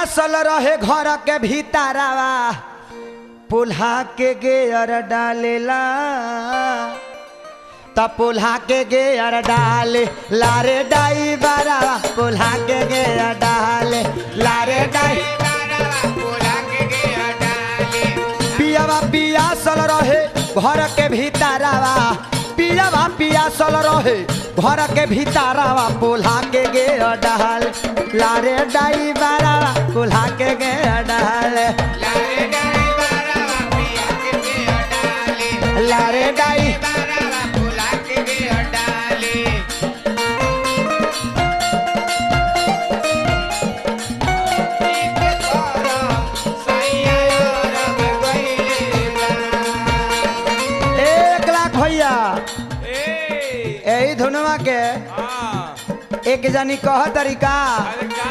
पियासल रहे घर के भीतरवा पुल्हा के गेयर डालेला त पुल्हा के गेयर डाले लारे डाई बारावा पुल्हा के गेयर डाले लारे डाई पुल्हा के गेयर डाले पियावा पियासल रहे घर के भीतरवा पियावा पियासल रहे घर के भीतरवा पुल्हा के गेयर डाले लारे डाई बारावा पुल्हा के गेयर डाले लारे डाई बारावा पिया के गेयर डाले लारे डाई बारावा पुल्हा के गेयर डाले इके तोरा सैया रब गइले बा 1 लाख भैया ए यही धुनवा के हां एक जानी कह तरीका अरे का